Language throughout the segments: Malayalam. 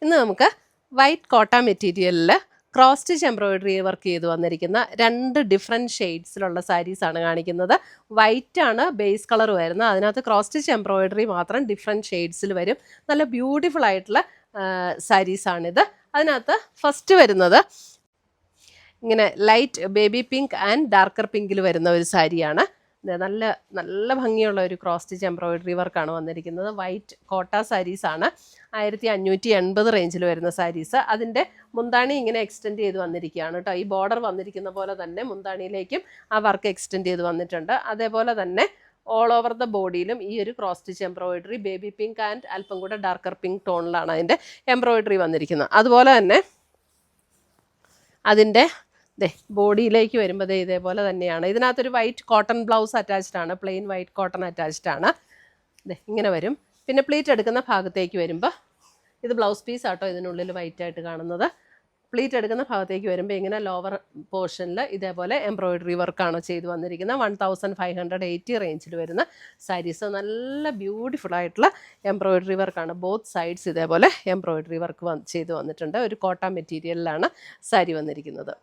ഇന്ന് നമുക്ക് വൈറ്റ് കോട്ട മെറ്റീരിയലിൽ ക്രോസ് സ്റ്റിച്ച് എംബ്രോയിഡറി വർക്ക് ചെയ്ത് വന്നിരിക്കുന്ന 2 ഡിഫറെൻറ്റ് ഷെയ്ഡ്സിലുള്ള സാരീസാണ് കാണിക്കുന്നത്. വൈറ്റ് ആണ് ബേസ് കളർ വരുന്നത്, അതിനകത്ത് ക്രോസ് സ്റ്റിച്ച് എംബ്രോയിഡറി മാത്രം ഡിഫറെൻറ്റ് ഷെയ്ഡ്സിൽ വരും. നല്ല ബ്യൂട്ടിഫുൾ ആയിട്ടുള്ള സാരീസാണിത്. അതിനകത്ത് ഫസ്റ്റ് വരുന്നത് ഇങ്ങനെ light baby pink and darker പിങ്കിൽ വരുന്ന ഒരു സാരിയാണ്. നല്ല നല്ല ഭംഗിയുള്ള ഒരു ക്രോസ് സ്റ്റിച്ച് എംബ്രോയിഡറി വർക്കാണ് വന്നിരിക്കുന്നത്. വൈറ്റ് കോട്ട സാരീസാണ്. 1580 റേഞ്ചിൽ വരുന്ന സാരീസ്. അതിൻ്റെ മുന്താണി ഇങ്ങനെ എക്സ്റ്റെൻഡ് ചെയ്ത് വന്നിരിക്കുകയാണ് കേട്ടോ. ഈ ബോർഡർ വന്നിരിക്കുന്ന പോലെ തന്നെ മുന്താണിയിലേക്കും ആ വർക്ക് എക്സ്റ്റെൻഡ് ചെയ്ത് വന്നിട്ടുണ്ട്. അതേപോലെ തന്നെ ഓൾ ഓവർ ദ ബോഡിയിലും ഈ ഒരു cross stitch embroidery baby pink and അല്പം കൂടെ ഡാർക്കർ പിങ്ക് ടോണിലാണ് അതിൻ്റെ എംബ്രോയിഡറി വന്നിരിക്കുന്നത്. അതുപോലെ തന്നെ അതിൻ്റെ ബോഡിയിലേക്ക് വരുമ്പോൾ ഇതേപോലെ തന്നെയാണ്. ഇതിനകത്തൊരു വൈറ്റ് കോട്ടൺ ബ്ലൗസ് അറ്റാച്ച്ഡ് ആണ്, പ്ലെയിൻ വൈറ്റ് കോട്ടൺ അറ്റാച്ച്ഡ് ആണ്. ഇങ്ങനെ വരും. പിന്നെ പ്ലീറ്റ് എടുക്കുന്ന ഭാഗത്തേക്ക് വരുമ്പോൾ ഇത് ബ്ലൗസ് പീസ് ആട്ടോ ഇതിനുള്ളിൽ വൈറ്റ് ആയിട്ട് കാണുന്നത്. പ്ലീറ്റ് എടുക്കുന്ന ഭാഗത്തേക്ക് വരുമ്പോൾ ഇങ്ങനെ ലോവർ പോർഷനിൽ ഇതേപോലെ എംബ്രോയിഡറി വർക്കാണ് ചെയ്ത് വന്നിരിക്കുന്നത്. 1580 റേഞ്ചിൽ വരുന്ന സാരീസ്. നല്ല ബ്യൂട്ടിഫുൾ ആയിട്ടുള്ള എംബ്രോയിഡറി വർക്കാണ്. ബോത്ത് സൈഡ്സ് ഇതേപോലെ എംബ്രോയിഡറി വർക്ക് ചെയ്ത് വന്നിട്ടുണ്ട്. ഒരു കോട്ട മെറ്റീരിയലിലാണ് സാരി വന്നിരിക്കുന്നത്.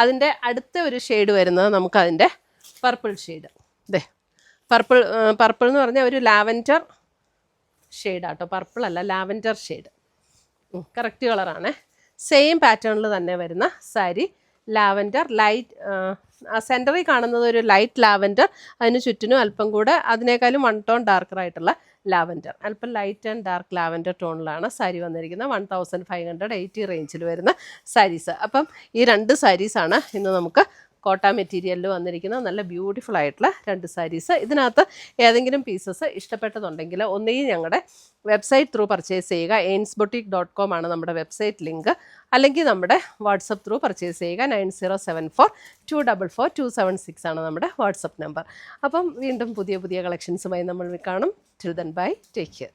അതിൻ്റെ അടുത്ത ഒരു ഷെയ്ഡ് വരുന്നത് നമുക്കതിൻ്റെ പർപ്പിൾ ഷെയ്ഡ്. പർപ്പിൾ എന്ന് പറഞ്ഞാൽ ഒരു ലാവൻഡർ ഷെയ്ഡാട്ടോ, പർപ്പിൾ അല്ല ലാവൻഡർ ഷെയ്ഡ്. കറക്റ്റ് കളറാണ്. സെയിം പാറ്റേണിൽ തന്നെ വരുന്ന സാരി. ലാവൻഡർ ലൈറ്റ്, സെൻറ്ററിൽ കാണുന്നത് ഒരു ലൈറ്റ് ലാവൻഡർ, അതിന് ചുറ്റിനും അല്പം കൂടെ അതിനേക്കാളും 1 ടോൺ ഡാർക്കർ ആയിട്ടുള്ള ലാവൻഡർ, അല്പം ലൈറ്റ് ആൻഡ് ഡാർക്ക് ലാവൻഡർ ടോണിലാണ് സാരി വന്നിരിക്കുന്നത്. 1580 റേഞ്ചിൽ വരുന്ന സാരീസ്. അപ്പം ഈ 2 സാരീസാണ് ഇന്ന് നമുക്ക് കോട്ട മെറ്റീരിയലിൽ വന്നിരിക്കുന്നത്. നല്ല ബ്യൂട്ടിഫുൾ ആയിട്ടുള്ള 2 സാരീസ്. ഇതിനകത്ത് ഏതെങ്കിലും പീസസ് ഇഷ്ടപ്പെട്ടതുണ്ടെങ്കിൽ ഒന്നുകിൽ ഞങ്ങളുടെ വെബ്സൈറ്റ് ത്രൂ പർച്ചേസ് ചെയ്യുക. ainsboutique.com ആണ് നമ്മുടെ വെബ്സൈറ്റ് ലിങ്ക്. അല്ലെങ്കിൽ നമ്മുടെ വാട്സപ്പ് ത്രൂ പർച്ചേസ് ചെയ്യുക. 9074244276 ആണ് നമ്മുടെ വാട്സപ്പ് നമ്പർ. അപ്പം വീണ്ടും പുതിയ കളക്ഷൻസുമായി നമ്മൾ കാണും. Till then bye, take care.